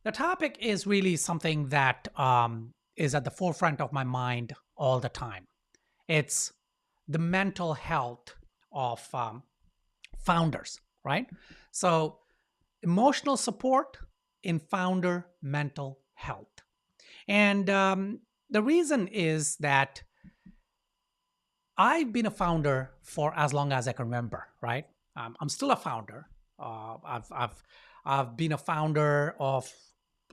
The topic is really something that is at the forefront of my mind all the time. It's the mental health of founders, right? So, emotional support in founder mental health. And the reason is that I've been a founder for as long as I can remember, right? I'm still a founder. I've been a founder of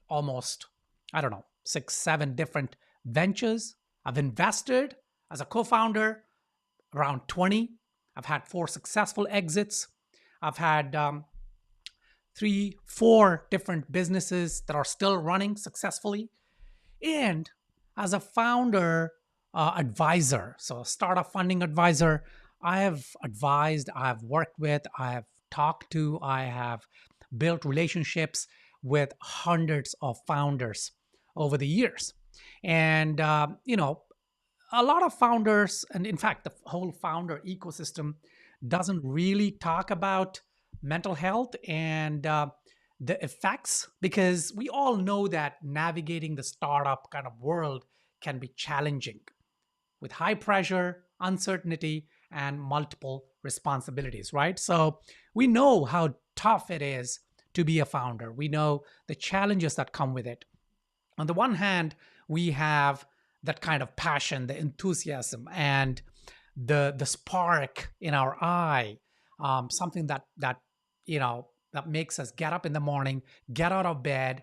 almost, I don't know, 6, 7 different ventures. I've invested as a co-founder around 20. I've had 4 successful exits. I've had 3, 4 different businesses that are still running successfully. And as a founder advisor, so a startup funding advisor, I have advised, I have worked with, I have talked to, I have built relationships with hundreds of founders over the years. And, a lot of founders, and in fact, the whole founder ecosystem doesn't really talk about mental health and the effects, because we all know that navigating the startup kind of world can be challenging with high pressure, uncertainty, and multiple responsibilities, right? So we know how tough it is to be a founder. We know the challenges that come with it. On the one hand, we have that kind of passion, the enthusiasm, and the spark in our eye, something that makes us get up in the morning, get out of bed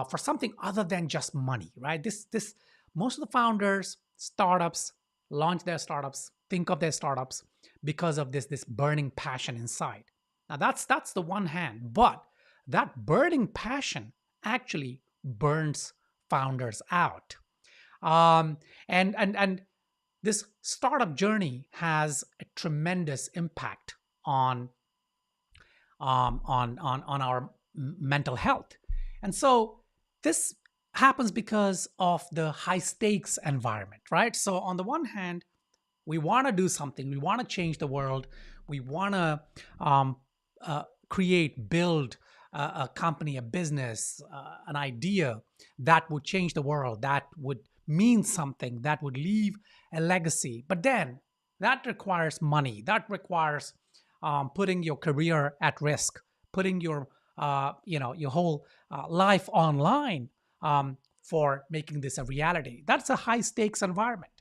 for something other than just money, right? This Most of the founders, startups, launch their startups, think of their startups because of this burning passion inside. Now that's the one hand, but that burning passion actually burns founders out. Um, and this startup journey has a tremendous impact on our mental health. And so this happens because of the high stakes environment, right? So on the one hand, we want to do something, we want to change the world, we want to um, build a company, a business, an idea that would change the world, that would mean something, that would leave a legacy. But then that requires money, that requires putting your career at risk, putting your whole life online for making this a reality. That's a high stakes environment.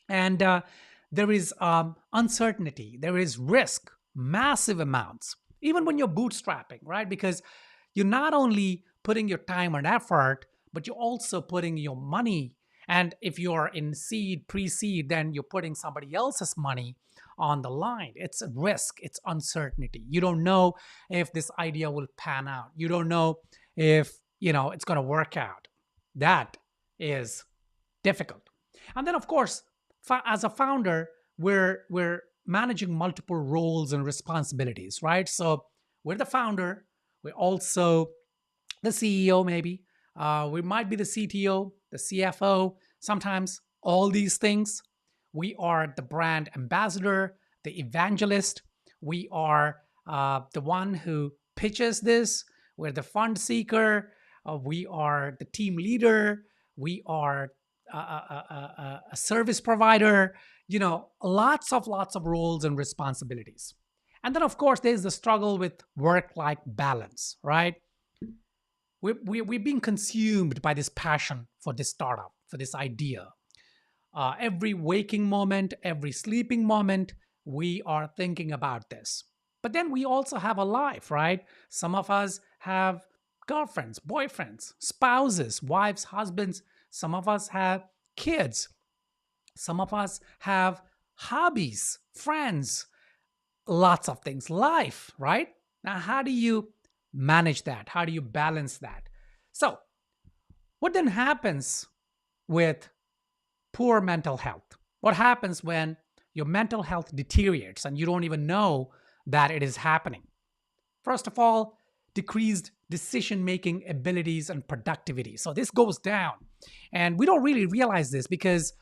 And there is uncertainty, there is risk, massive amounts, even when you're bootstrapping, right? Because you're not only putting your time and effort, but you're also putting your money. And if you're in seed, pre seed, then you're putting somebody else's money on the line. It's a risk, it's uncertainty. You don't know if this idea will pan out, you don't know if it's going to work out. That is difficult. And then, of course, as a founder, we're managing multiple roles and responsibilities, right? So we're the founder, we're also the CEO, maybe. We might be the CTO, the CFO, sometimes all these things. We are the brand ambassador, the evangelist. We are the one who pitches this. We're the fund seeker. We are the team leader. We are a service provider. Lots of roles and responsibilities. And then, of course, there's the struggle with work-life balance, right? We're being consumed by this passion for this startup, for this idea. Every waking moment, every sleeping moment, we are thinking about this. But then we also have a life, right? Some of us have girlfriends, boyfriends, spouses, wives, husbands. Some of us have kids. Some of us have hobbies, friends, lots of things, life, right? Now, how do you manage that? How do you balance that? So, what then happens with poor mental health? What happens when your mental health deteriorates and you don't even know that it is happening? First of all, decreased decision making abilities and productivity. So, this goes down. And we don't really realize this because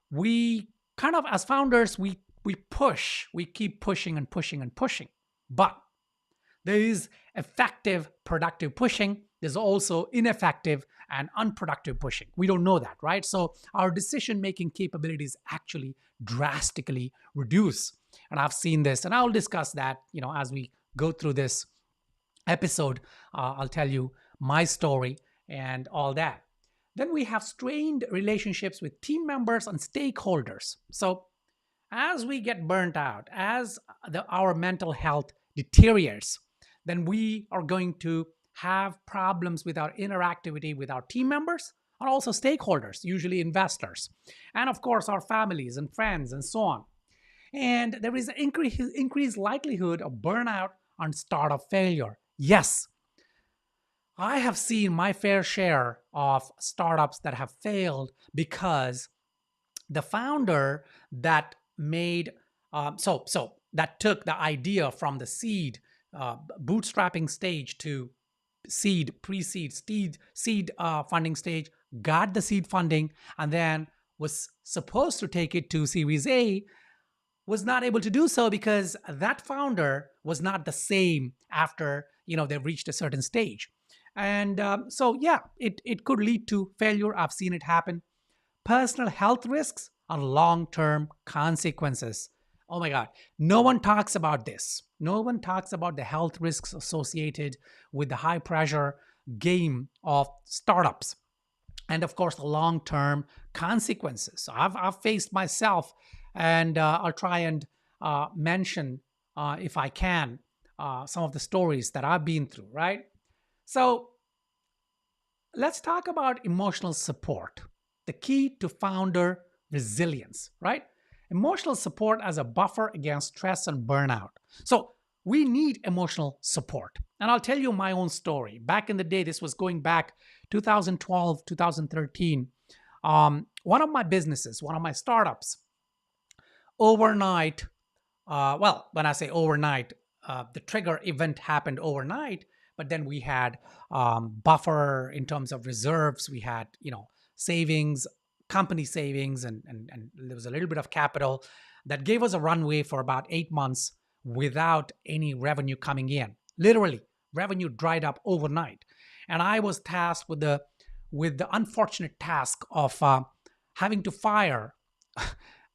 we kind of, as founders, we keep pushing and pushing and pushing. But there is effective productive pushing, there's also ineffective and unproductive pushing. We don't know that, right? So our decision making capabilities actually drastically reduce. And I've seen this, and I'll discuss that, as we go through this episode. I'll tell you my story and all that. Then we have strained relationships with team members and stakeholders. So as we get burnt out, as our mental health deteriorates, then we are going to have problems with our interactivity with our team members and also stakeholders, usually investors, and of course our families and friends and so on. And there is an increased likelihood of burnout and startup failure. Yes, I have seen my fair share of startups that have failed because the founder that made that took the idea from the seed bootstrapping stage to seed, pre-seed, seed funding stage, got the seed funding, and then was supposed to take it to Series A, was not able to do so because that founder was not the same after they've reached a certain stage. And so yeah, it could lead to failure. I've seen it happen. Personal health risks and long-term consequences. Oh my God, no one talks about this. No one talks about the health risks associated with the high pressure game of startups, and of course the long-term consequences. So I've faced myself, and I'll try and mention, if I can, some of the stories that I've been through, right? So let's talk about emotional support, the key to founder resilience, right? Emotional support as a buffer against stress and burnout. So we need emotional support. And I'll tell you my own story. Back in the day, this was going back 2012, 2013. One of my businesses, one of my startups, overnight, well, when I say overnight, the trigger event happened overnight, but then we had buffer in terms of reserves. We had, savings, company savings, and there was a little bit of capital that gave us a runway for about 8 months without any revenue coming in. Literally, revenue dried up overnight. And I was tasked with the unfortunate task of having to fire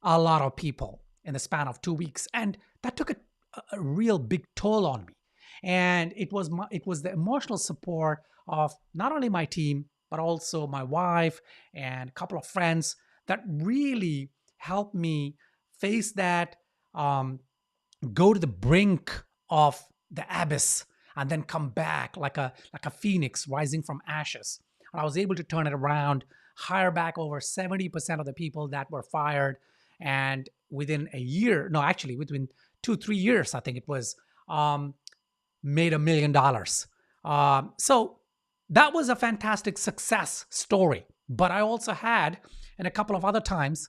a lot of people in the span of 2 weeks, and that took a real big toll on me. And it was the emotional support of not only my team but also my wife and a couple of friends that really helped me face that, go to the brink of the abyss, and then come back like a phoenix rising from ashes. And I was able to turn it around, hire back over 70% of the people that were fired, and within a year, no, actually within 2-3 years, I think it was, made $1 million. So that was a fantastic success story. But I also had, in a couple of other times,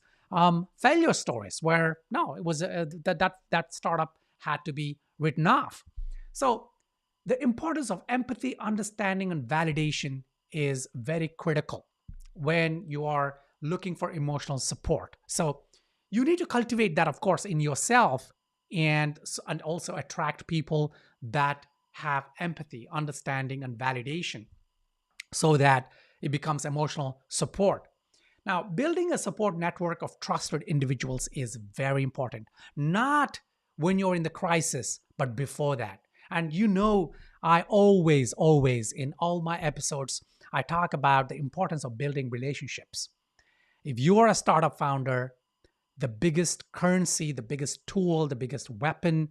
failure stories where no, it was that startup had to be written off. So the importance of empathy, understanding, and validation is very critical when you are looking for emotional support. So you need to cultivate that, of course, in yourself, and also attract people that have empathy, understanding, and validation so that it becomes emotional support. Now, building a support network of trusted individuals is very important, not when you're in the crisis, but before that. And I always, in all my episodes, I talk about the importance of building relationships. If you are a startup founder, the biggest currency, the biggest tool, the biggest weapon,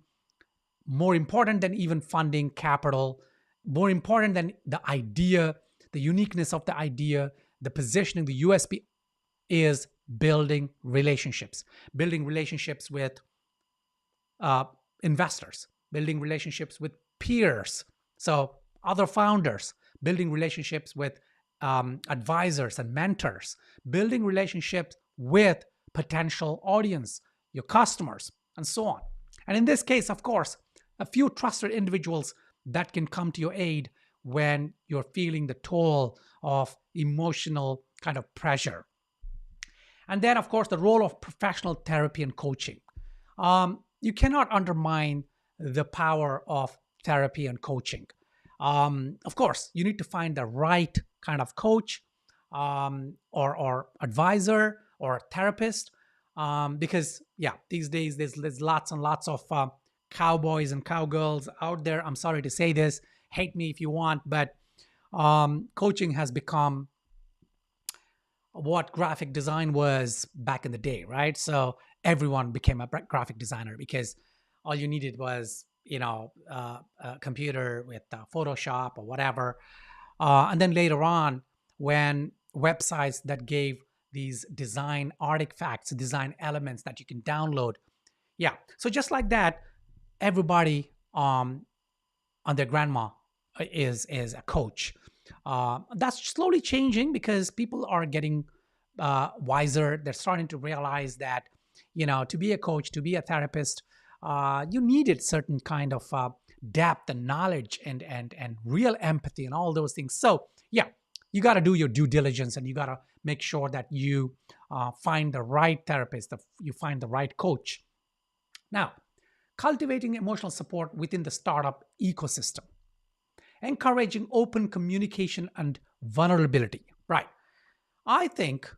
more important than even funding capital, more important than the idea, the uniqueness of the idea, the positioning, the USP, is building relationships with investors, building relationships with peers, so other founders, building relationships with advisors and mentors, building relationships with potential audience, your customers, and so on. And in this case, of course, a few trusted individuals that can come to your aid when you're feeling the toll of emotional kind of pressure. And then, of course, the role of professional therapy and coaching. You cannot undermine the power of therapy and coaching. Of course, you need to find the right kind of coach, or advisor or therapist, because yeah, these days there's lots and lots of cowboys and cowgirls out there. I'm sorry to say this, hate me if you want, but coaching has become what graphic design was back in the day, right? So everyone became a graphic designer because all you needed was, a computer with Photoshop or whatever. And then later on, when websites that gave these design artifacts, design elements that you can download, yeah. So just like that, everybody on their grandma is a coach. That's slowly changing because people are getting wiser. They're starting to realize that, to be a coach, to be a therapist, you needed certain kind of depth and knowledge and real empathy and all those things. So yeah, you got to do your due diligence, and you got to make sure that you find the right therapist, you find the right coach. Now, cultivating emotional support within the startup ecosystem, encouraging open communication and vulnerability. Right. I think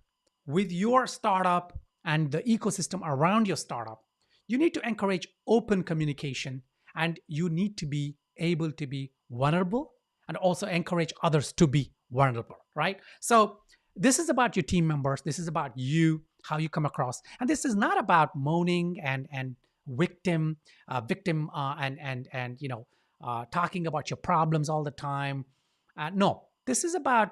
with your startup and the ecosystem around your startup, you need to encourage open communication, and you need to be able to be vulnerable and also encourage others to be vulnerable, right? So, this is about your team members. This is about you, how you come across. And this is not about moaning and victim and talking about your problems all the time. No, this is about,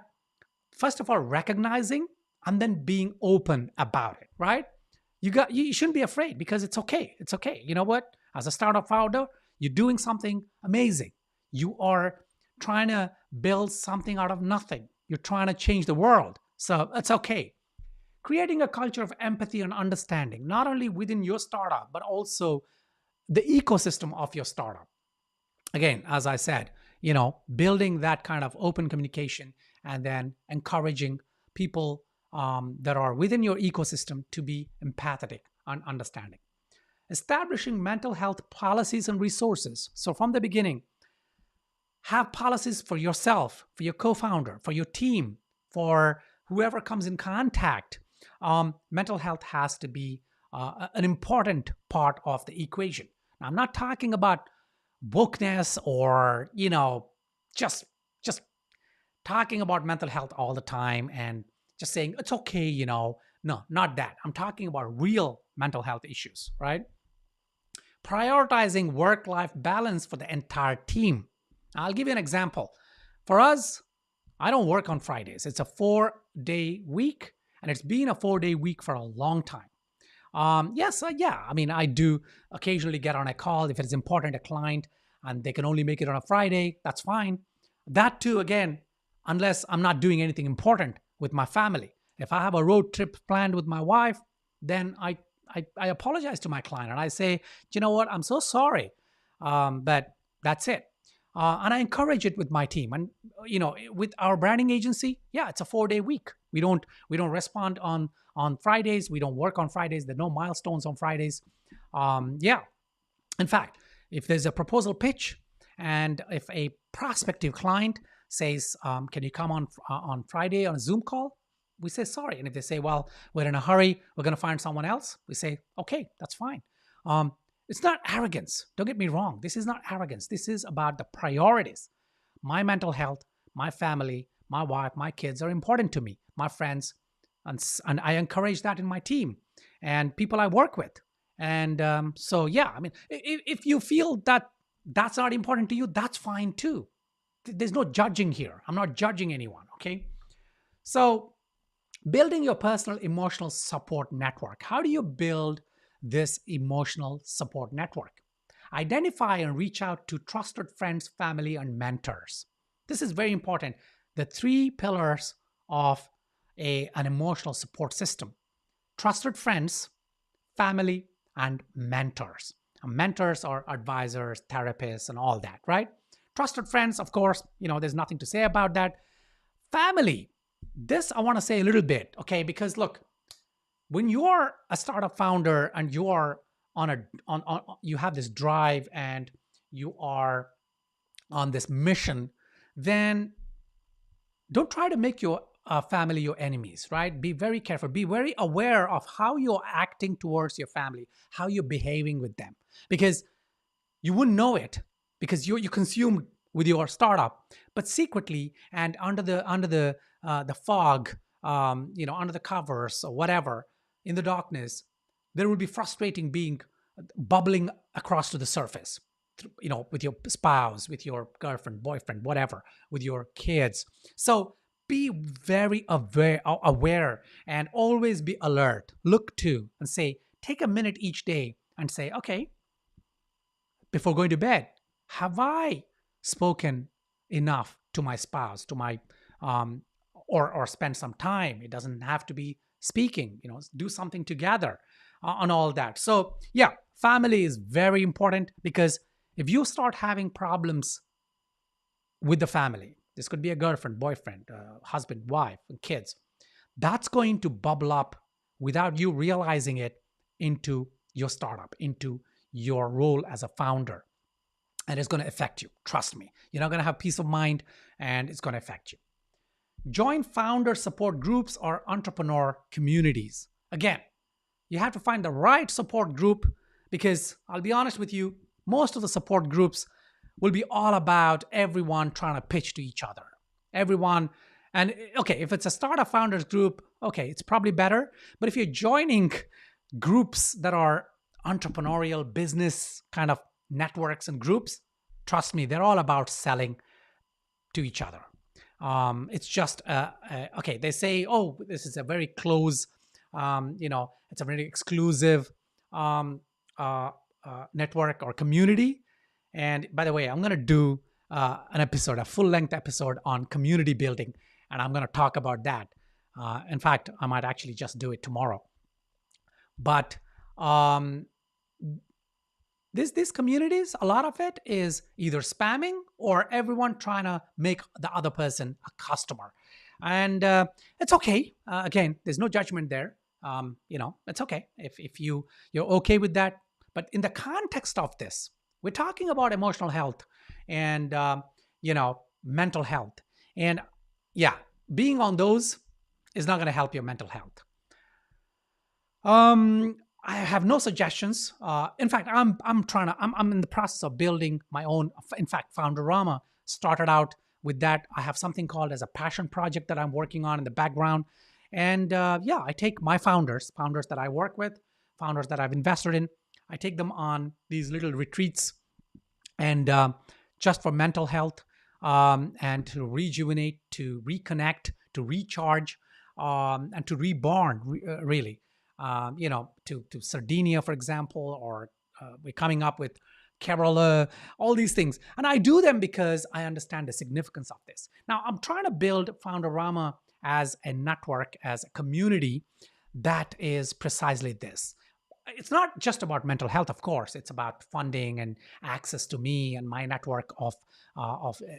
first of all, recognizing and then being open about it, right? You shouldn't be afraid, because it's okay. It's okay. You know what? As a startup founder, you're doing something amazing. You are trying to build something out of nothing. You're trying to change the world. So it's okay. Creating a culture of empathy and understanding, not only within your startup, but also the ecosystem of your startup. Again, as I said, building that kind of open communication, and then encouraging people that are within your ecosystem to be empathetic and understanding. Establishing mental health policies and resources. So from the beginning, have policies for yourself, for your co-founder, for your team, for whoever comes in contact. Mental health has to be an important part of the equation. Now, I'm not talking about wokeness or just just talking about mental health all the time and just saying it's okay. No, not that. I'm talking about real mental health issues, right? Prioritizing work life balance for the entire team. I'll give you an example. For us, I don't work on Fridays. It's a 4-day week, and it's been a 4-day week for a long time. Yes, yeah. I mean, I do occasionally get on a call if it's important, a client, and they can only make it on a Friday. That's fine. That too, again, unless I'm not doing anything important with my family. If I have a road trip planned with my wife, then I apologize to my client and I say, you know what, I'm so sorry, but that's it. And I encourage it with my team, and with our branding agency. Yeah, it's a 4-day week. We don't respond on Fridays. We don't work on Fridays. There are no milestones on Fridays. Yeah, in fact, if there's a proposal pitch, and if a prospective client says, "Can you come on Friday on a Zoom call?" We say sorry, and if they say, "Well, we're in a hurry, we're going to find someone else," we say, "Okay, that's fine." It's not arrogance. Don't get me wrong. This is not arrogance. This is about the priorities. My mental health, my family, my wife, my kids are important to me, my friends, and I encourage that in my team and people I work with. And so, yeah, I mean, if you feel that that's not important to you, that's fine too. There's no judging here. I'm not judging anyone, okay? So, building your personal emotional support network. How do you build this emotional support network? Identify and reach out to trusted friends, family, and mentors. This is very important. The three pillars of an emotional support system: trusted friends, family, and mentors. And mentors are advisors, therapists, and all that, right? Trusted friends, of course, there's nothing to say about that. Family, this I want to say a little bit, okay? Because look, when you're a startup founder and you are on you have this drive and you are on this mission then don't try to make your family your enemies, right? Be very careful. Be very aware of how you're acting towards your family, how you're behaving with them, because you wouldn't know it because you consume with your startup, but secretly and under the fog, under the covers or whatever, in the darkness, there will be frustrating being bubbling across to the surface. With your spouse, with your girlfriend, boyfriend, whatever, with your kids. So be very aware and always be alert. Look to and say, take a minute each day and say, okay, before going to bed, have I spoken enough to my spouse, to my um, or spend some time? It doesn't have to be speaking. Do something together on all that. So yeah, family is very important, because if you start having problems with the family, this could be a girlfriend, boyfriend, husband, wife, and kids. That's going to bubble up without you realizing it into your startup, into your role as a founder, and it's going to affect you. Trust me. You're not going to have peace of mind, and it's going to affect you. Join founder support groups or entrepreneur communities. Again, you have to find the right support group, because I'll be honest with you, most of the support groups will be all about everyone trying to pitch to each other. Everyone. And okay, if it's a startup founders group, okay, it's probably better. But if you're joining groups that are entrepreneurial business kind of networks and groups, trust me, they're all about selling to each other. It's just okay. They say, oh, this is a very close, it's a very exclusive um, network or community. And by the way, I'm going to do an episode, a full length episode on community building, and I'm going to talk about that. In fact, I might actually just do it tomorrow. But um, these communities, a lot of it is either spamming or everyone trying to make the other person a customer, and it's okay. Again, there's no judgment there. It's okay if you're okay with that. But in the context of this, we're talking about emotional health and mental health, and yeah, being on those is not going to help your mental health. I have no suggestions. In fact, I'm in the process of building my own. In fact, Founderama started out with that. I have something called as a passion project that I'm working on in the background, and yeah, I take my founders that I work with, founders that I've invested in. I take them on these little retreats, and just for mental health, and to rejuvenate, to reconnect, to recharge, and to reborn, really. To Sardinia, for example, or we're coming up with Kerala, all these things. And I do them because I understand the significance of this. Now, I'm trying to build Founderama as a network, as a community that is precisely this. It's not just about mental health, of course. It's about funding and access to me and my network of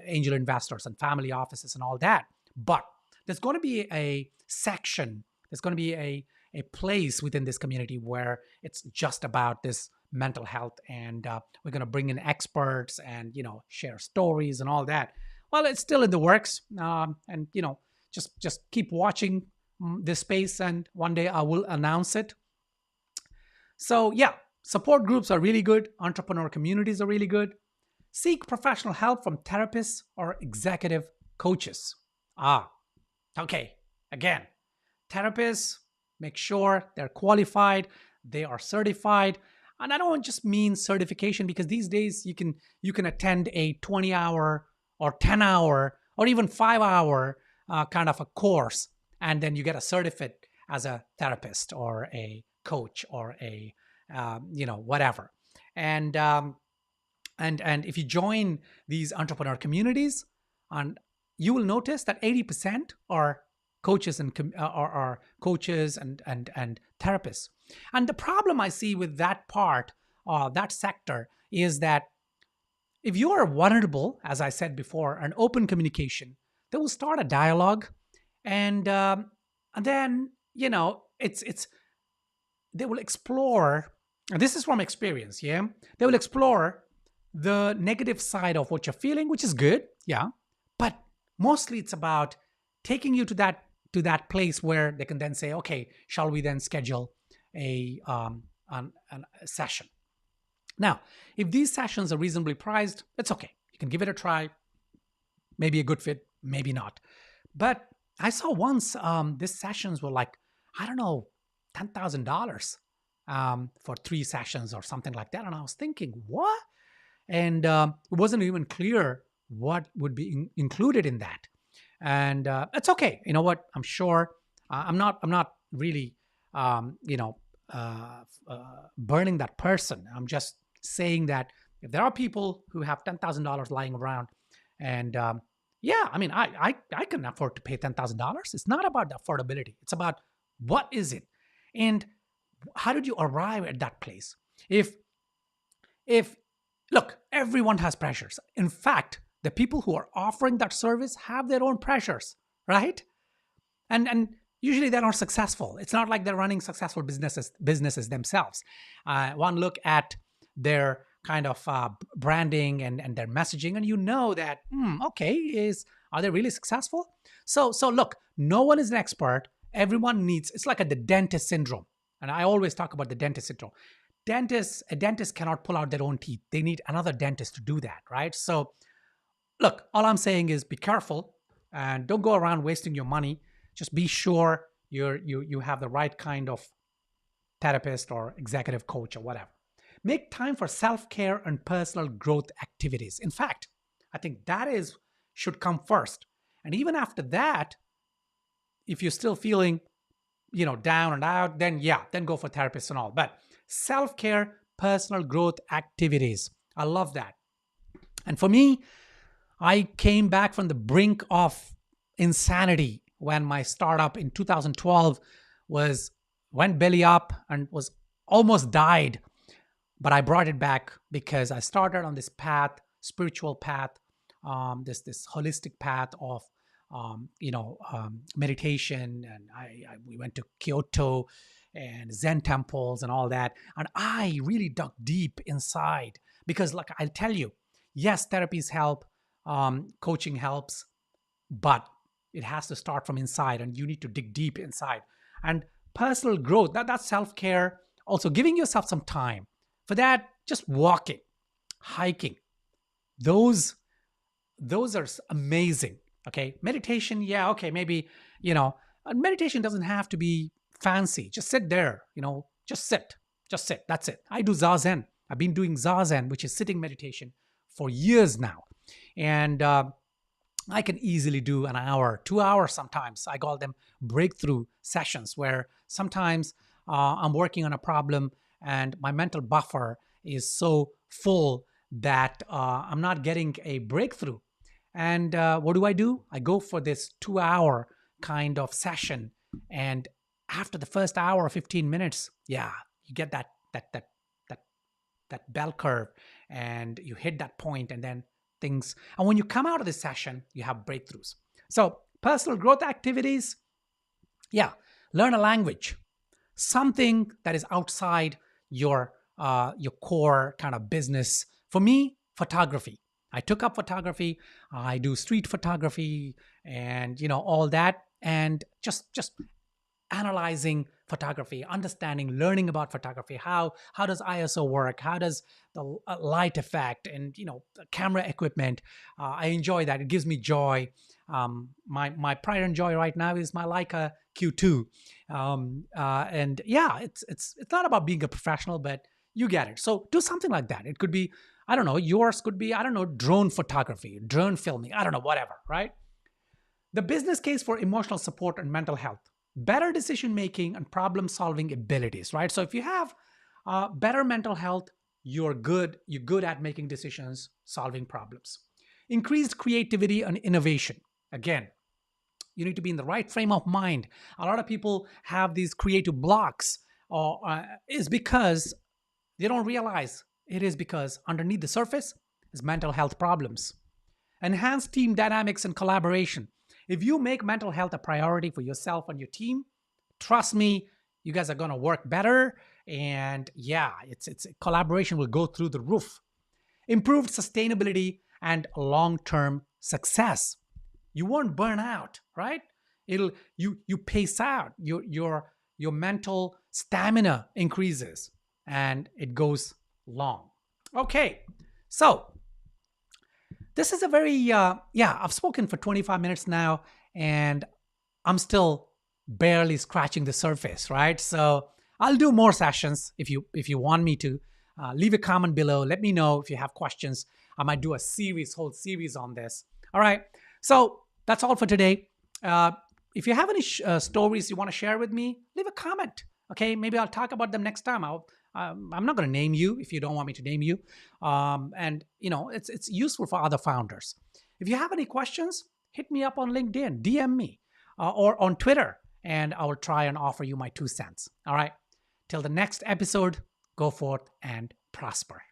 angel investors and family offices and all that. But there's going to be a section. There's going to be a place within this community where it's just about this mental health, and we're going to bring in experts and share stories and all that. Well, it's still in the works, and just keep watching this space, and one day I will announce it. So, yeah, support groups are really good. Entrepreneur communities are really good. Seek professional help from therapists or executive coaches. Okay. Again, therapists, make sure they're qualified, they are certified. And I don't just mean certification, because these days you can attend a 20-hour or 10-hour or even 5-hour kind of a course, and then you get a certificate as a therapist or a coach or a whatever. And if you join these entrepreneur communities, and you will notice that 80% are coaches and are coaches and therapists. And the problem I see with that part, that sector, is that if you are vulnerable, as I said before, an open communication, they will start a dialogue, and then it's they will explore. And this is from experience, yeah. They will explore the negative side of what you're feeling, which is good, yeah. But Mostly it's about taking you to that place where they can then say, okay, shall we then schedule a session? Now, if these sessions are reasonably priced, it's okay. You can give it a try. Maybe a good fit, maybe not. But I saw once these sessions were like, I don't know, $10,000 for 3 sessions or something like that. And I was thinking, what? And it wasn't even clear what would be included in that. And it's okay. You know what? I'm sure I'm not really burning that person. I'm just saying that if there are people who have $10,000 lying around, and yeah, I mean, I can afford to pay $10,000. It's not about the affordability. It's about what is it, and how did you arrive at that place? If if look, everyone has pressures. In fact, the people who are offering that service have their own pressures, right? And usually they're not successful. It's not like they're running successful businesses themselves. One look at their kind of branding and their messaging, and you know that okay, is are they really successful? So look, no one is an expert. Everyone needs. It's like the dentist syndrome, and I always talk about the dentist syndrome. A dentist cannot pull out their own teeth. They need another dentist to do that, right? So look, all I'm saying is be careful and don't go around wasting your money. Just be sure you have the right kind of therapist or executive coach or whatever. Make time for self-care and personal growth activities. In fact, I think that is should come first. And even after that, if you're still feeling, down and out, then yeah, then go for therapists and all. But self-care, personal growth activities. I love that. And for me, I came back from the brink of insanity when my startup in 2012 was went belly up and was almost died. But I brought it back because I started on this path, spiritual path, this holistic path of meditation, and we went to Kyoto and Zen temples and all that, and I really dug deep inside because, like I'll tell you, yes, therapies help, coaching helps, but it has to start from inside, and you need to dig deep inside. And personal growth, that's self-care. Also, giving yourself some time for that, just walking, hiking, those those are amazing. Okay, meditation, yeah, okay, maybe, meditation doesn't have to be fancy. Just sit there, just sit. That's it. I do zazen. I've been doing zazen, which is sitting meditation, for years now. And I can easily do an hour, 2 hours sometimes. I call them breakthrough sessions, where sometimes I'm working on a problem and my mental buffer is so full that I'm not getting a breakthrough. And what do? I go for this 2 hour kind of session. And after the first hour or 15 minutes, yeah, you get that that bell curve, and you hit that point, and then things. And when you come out of this session, you have breakthroughs. So personal growth activities, yeah, learn a language, something that is outside your core kind of business. For me, photography. I took up photography. I do street photography and all that, and just analyzing photography, understanding, learning about photography. How does ISO work? How does the light effect and the camera equipment? I enjoy that. It gives me joy. My pride and joy right now is my Leica Q2, and yeah, it's not about being a professional, but you get it. So do something like that. It could be, I don't know. Yours could be, I don't know, drone photography, drone filming. I don't know, whatever. Right. The business case for emotional support and mental health, better decision making and problem solving abilities, right? So if you have better mental health, you're good at making decisions, solving problems. Increased creativity and innovation. Again, you need to be in the right frame of mind. A lot of people have these creative blocks, or is because they don't realize it is because underneath the surface is mental health problems. Enhance team dynamics and collaboration. If you make mental health a priority for yourself and your team, trust me, you guys are going to work better. And yeah, it's collaboration will go through the roof. Improved sustainability and long-term success. You won't burn out, right? You pace out. Your mental stamina increases and it goes long. Okay, so this is a very yeah, I've spoken for 25 minutes now, and I'm still barely scratching the surface, right? So I'll do more sessions if you want me to. Leave a comment below. Let me know if you have questions. I might do a whole series on this. All right. So that's all for today. Uh, if you have any stories you want to share with me, leave a comment. Okay, maybe I'll talk about them next time. I'm not going to name you if you don't want me to name you. And it's useful for other founders. If you have any questions, hit me up on LinkedIn, DM me, or on Twitter, and I will try and offer you my 2 cents. All right. Till the next episode, go forth and prosper.